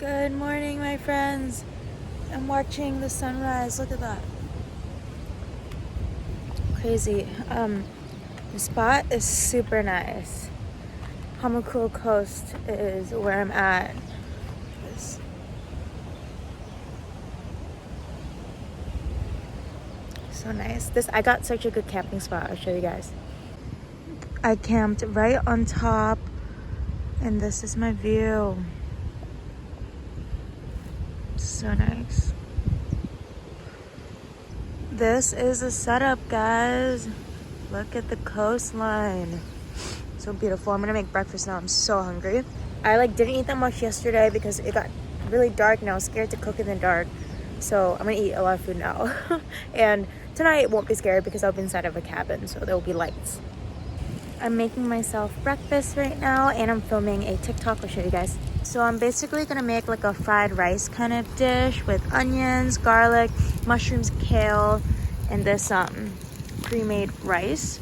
Good morning, my friends. I'm watching the sunrise. Look at that. Crazy. The spot is super nice. Mauna Kea Coast is where I'm at. So nice. I got such a good camping spot. I'll show you guys. I camped right on top, and this is my view. So nice. This is the setup, guys. Look at the coastline. So beautiful. I'm gonna make breakfast now. I'm so hungry. I didn't eat that much yesterday because it got really dark and I was scared to cook in the dark. So I'm gonna eat a lot of food now. And tonight won't be scary because I'll be inside of a cabin, so there will be lights. I'm making myself breakfast right now and I'm filming a TikTok. I'll show you guys. So I'm basically gonna make a fried rice kind of dish with onions, garlic, mushrooms, kale, and this pre-made rice.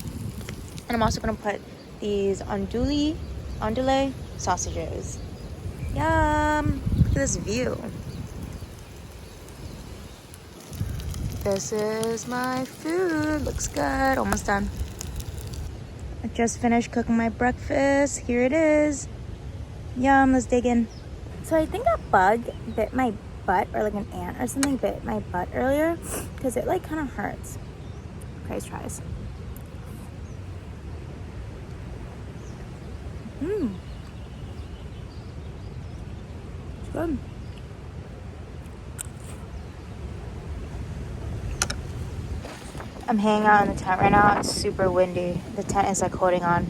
And I'm also gonna put these andouille sausages. Yum! Look at this view. This is my food. Looks good. Almost done. I just finished cooking my breakfast. Here it is. Yum, let's dig in. So I think a bug bit my butt, or an ant or something bit my butt earlier because it kind of hurts. Okay, let's try this. It's good. I'm hanging out in the tent right now. It's super windy. The tent is holding on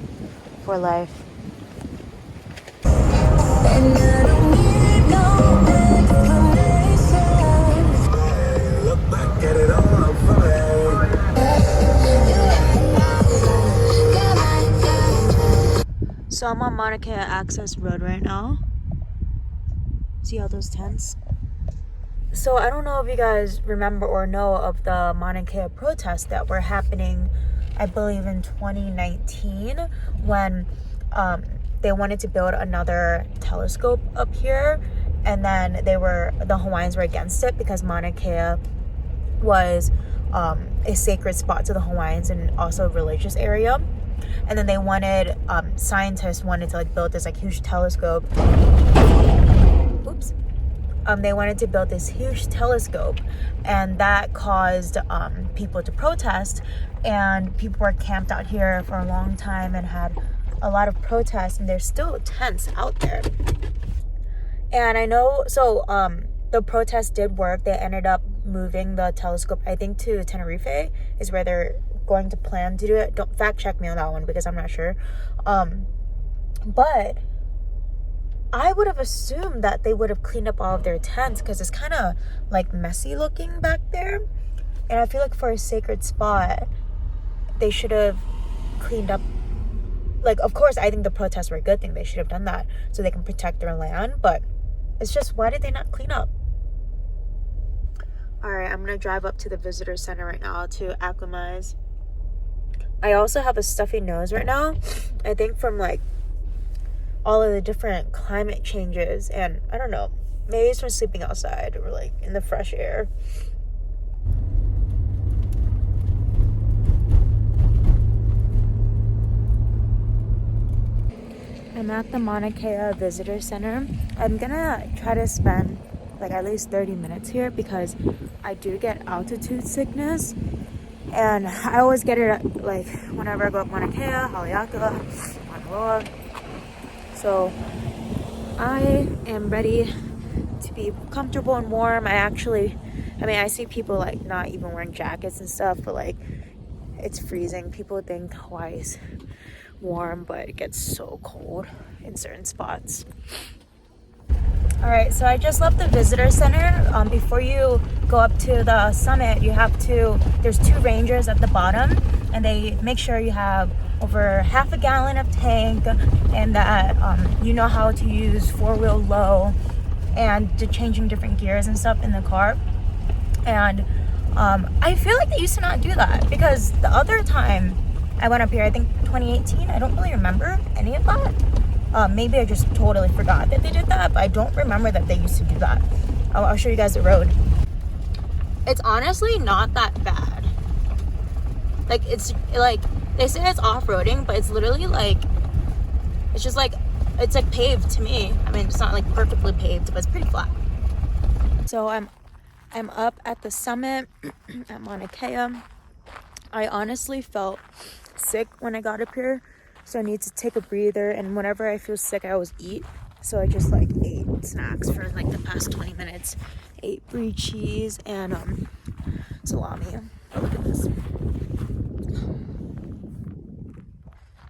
for life. And I don't need no explanation. Look back at it all for me. So I'm on Mauna Kea Access Road right now. See all those tents? So I don't know if you guys remember or know of the Mauna Kea protests that were happening, I believe in 2019, when they wanted to build another telescope up here, and then the Hawaiians were against it because Mauna Kea was a sacred spot to the Hawaiians and also a religious area. And then they wanted, scientists wanted to build this huge telescope. Oops. They wanted to build this huge telescope, and that caused people to protest, and people were camped out here for a long time and had a lot of protests, and there's still tents out there. And I know, so the protest did work. They ended up moving the telescope, I think, to Tenerife is where they're going to plan to do it. Don't fact check me on that one because I'm not sure. But I would have assumed that they would have cleaned up all of their tents because it's kind of messy looking back there. And I feel for a sacred spot, they should have cleaned up. Of course, I think the protests were a good thing. They should have done that so they can protect their land. But it's just, why did they not clean up? All right, I'm going to drive up to the visitor center right now to acclimatize. I also have a stuffy nose right now. I think from all of the different climate changes, and I don't know, maybe it's from sleeping outside or in the fresh air. I'm at the Mauna Kea Visitor Center. I'm gonna try to spend at least 30 minutes here because I do get altitude sickness, and I always get it whenever I go up Mauna Kea, Haleakala, Mauna Loa. So I am ready to be comfortable and warm. I see people not even wearing jackets and stuff, but it's freezing. People think Hawaii's warm, but it gets so cold in certain spots. All right, so I just left the visitor center. Before you go up to the summit, there's 2 rangers at the bottom, and they make sure you have over half a gallon of tank, and that you know how to use 4-wheel low and to changing different gears and stuff in the car. And I feel they used to not do that because the other time I went up here, I think 2018, I don't really remember any of that. Maybe I just totally forgot that they did that, but I don't remember that they used to do that. I'll show you guys the road. It's honestly not that bad. Like, it's like, they say it's off-roading, but it's literally like, it's just like, it's like paved to me. I mean, it's not like perfectly paved, but it's pretty flat. So I'm up at the summit at Mauna Kea. I honestly felt sick when I got up here, so I need to take a breather, and whenever I feel sick I always eat. So I just like ate snacks for like the past 20 minutes. Ate brie cheese and salami. Oh, look at this.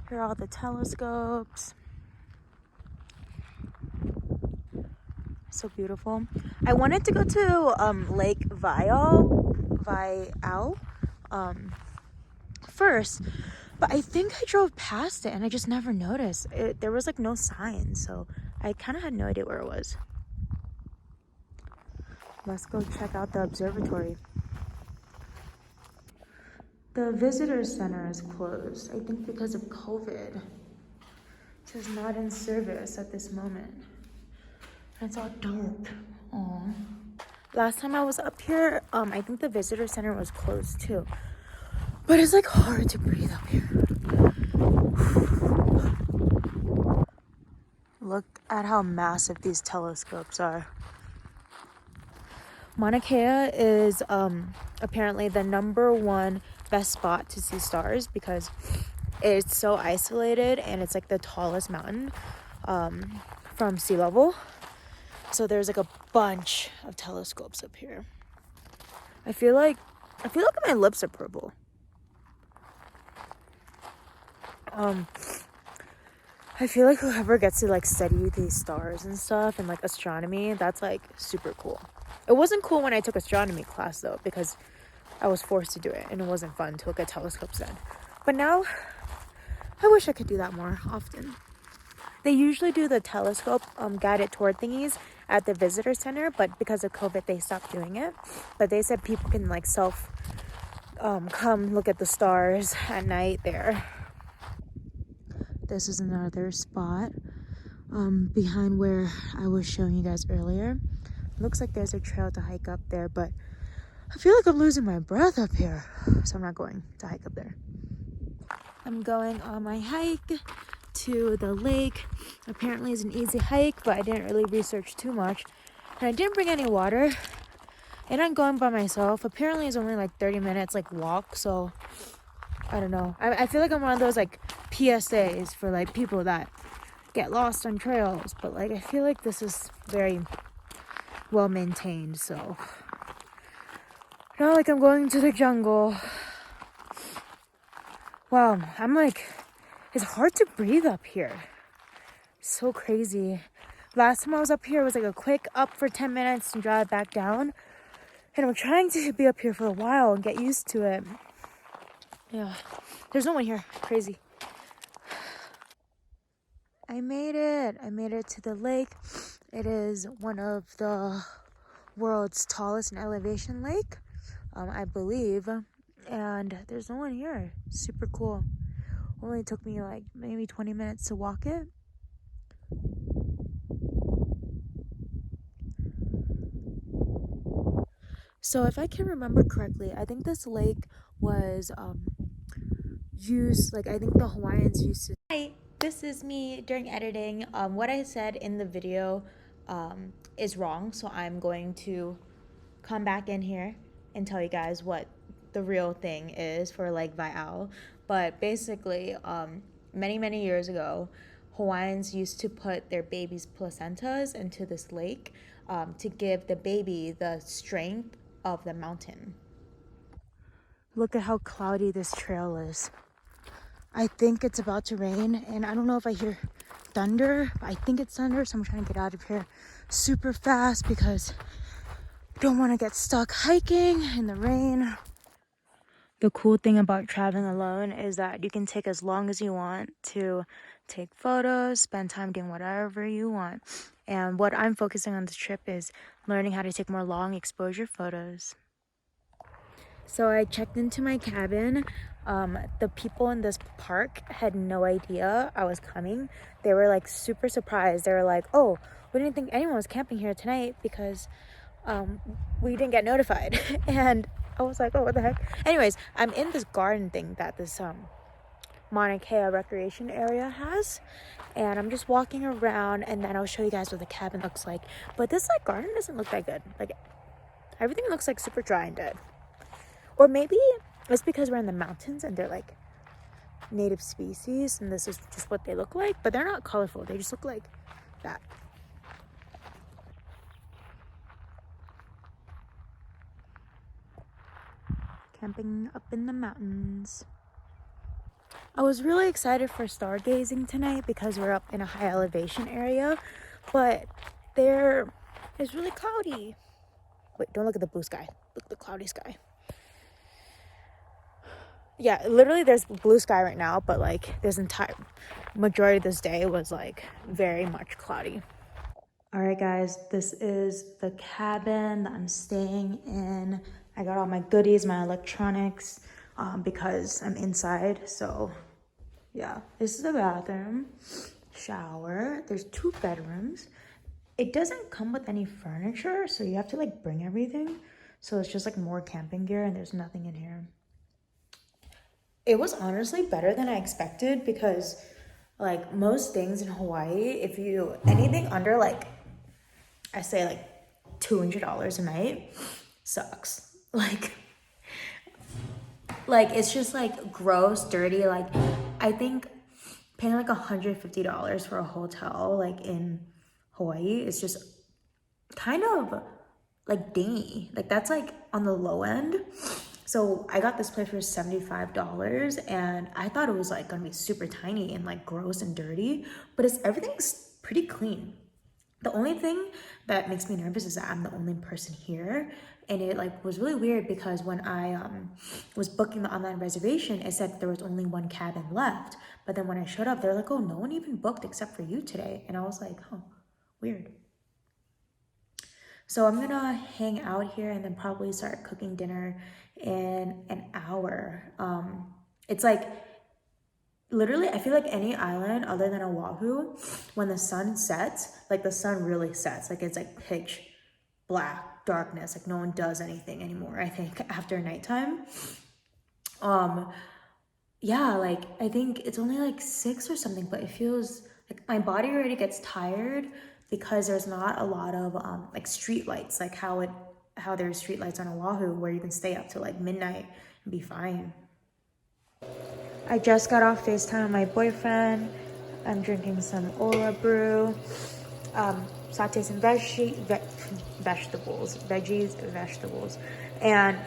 Here are all the telescopes. So beautiful. I wanted to go to Lake Vial first, but I think I drove past it and I just never noticed it. There was like no sign, so I kind of had no idea where it was. Let's go check out the observatory. The visitor center is closed, I think because of COVID. It says not in service at this moment. It's all dark. Aww. Last time I was up here, I think the visitor center was closed too. But it's like hard to breathe up here. Look at how massive these telescopes are. Mauna Kea is apparently the #1 best spot to see stars because it's so isolated and it's like the tallest mountain from sea level. So there's like a bunch of telescopes up here. I feel like my lips are purple. I feel like whoever gets to like study these stars and stuff and like astronomy, that's like super cool. It wasn't cool when I took astronomy class though, because I was forced to do it and it wasn't fun to look at telescopes then. But now I wish I could do that more often. They usually do the telescope guided tour thingies at the visitor center, but because of COVID they stopped doing it. But they said people can like come look at the stars at night there. This is another spot behind where I was showing you guys earlier. Looks like there's a trail to hike up there, but I feel like I'm losing my breath up here, so I'm not going to hike up there. I'm going on my hike to the lake. Apparently it's an easy hike, but I didn't really research too much, and I didn't bring any water, and I'm going by myself. Apparently it's only like 30 minutes like walk, so I don't know. I feel like I'm one of those like PSAs for like people that get lost on trails, but like I feel like this is very well maintained, so not like I'm going to the jungle. Wow, I'm like, it's hard to breathe up here. So crazy. Last time I was up here, it was like a quick up for 10 minutes and drive back down. And I'm trying to be up here for a while and get used to it. Yeah, there's no one here. Crazy. I made it. I made it to the lake. It is one of the world's tallest in elevation lake, I believe. And there's no one here. Super cool. Only took me like maybe 20 minutes to walk it. So if I can remember correctly, I think this lake was used, like I think the Hawaiians used to. Hi, this is me during editing. What I said in the video is wrong, so I'm going to come back in here and tell you guys what the real thing is for Lake Vial. But basically, many years ago, Hawaiians used to put their babies' placentas into this lake to give the baby the strength of the mountain. Look at how cloudy this trail is. I think it's about to rain, and I don't know if I hear thunder, but I think it's thunder, so I'm trying to get out of here super fast because I don't want to get stuck hiking in the rain. The cool thing about traveling alone is that you can take as long as you want to take photos, spend time doing whatever you want. And what I'm focusing on this trip is learning how to take more long exposure photos. So I checked into my cabin. The people in this park had no idea I was coming. They were like super surprised. They were like, oh, we didn't think anyone was camping here tonight because we didn't get notified. And I was like, oh, what the heck? Anyways, I'm in this garden thing that this Mauna Kea recreation area has, and I'm just walking around, and then I'll show you guys what the cabin looks like. But this like garden doesn't look that good. Like everything looks like super dry and dead. Or maybe it's because we're in the mountains and they're like native species and this is just what they look like, but they're not colorful. They just look like that. Camping up in the mountains. I was really excited for stargazing tonight because we're up in a high elevation area, but there is really cloudy. Wait, don't look at the blue sky. Look at the cloudy sky. Yeah, literally there's blue sky right now, but like this entire majority of this day was like very much cloudy. All right, guys, this is the cabin that I'm staying in. I got all my goodies, my electronics, because I'm inside. So yeah, this is the bathroom, shower. There's 2 bedrooms. It doesn't come with any furniture, so you have to like bring everything. So it's just like more camping gear and there's nothing in here. It was honestly better than I expected because like most things in Hawaii, if you anything under like I say like $200 a night sucks. Like it's just like gross, dirty. Like I think paying like $150 for a hotel like in Hawaii is just kind of like dingy. Like that's like on the low end. So I got this place for $75 and I thought it was like gonna be super tiny and like gross and dirty, but everything's pretty clean. The only thing that makes me nervous is that I'm the only person here, and it like was really weird because when I was booking the online reservation, it said there was only 1 cabin left, but then when I showed up, they're like, oh, no one even booked except for you today, and I was like, huh, weird. So I'm gonna hang out here and then probably start cooking dinner in an hour. It's like literally, I feel like any island other than Oahu, when the sun sets, like the sun really sets, like it's like pitch black darkness, like no one does anything anymore, I think, after nighttime. Yeah, like I think it's only like 6 or something, but it feels like my body already gets tired because there's not a lot of like street lights, like how there's street lights on Oahu where you can stay up till like midnight and be fine. I just got off FaceTime with my boyfriend. I'm drinking some Ola brew, sauteed some vegetables, and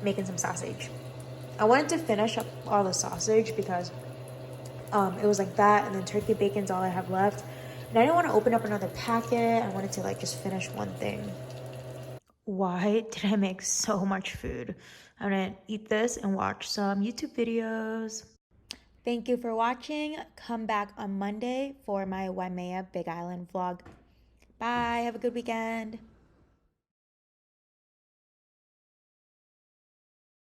making some sausage. I wanted to finish up all the sausage because it was like that, and then turkey bacon's all I have left. And I didn't want to open up another packet. I wanted to like just finish one thing. Why did I make so much food? I'm gonna eat this and watch some YouTube videos. Thank you for watching. Come back on Monday for my Waimea Big Island vlog. Bye, have a good weekend.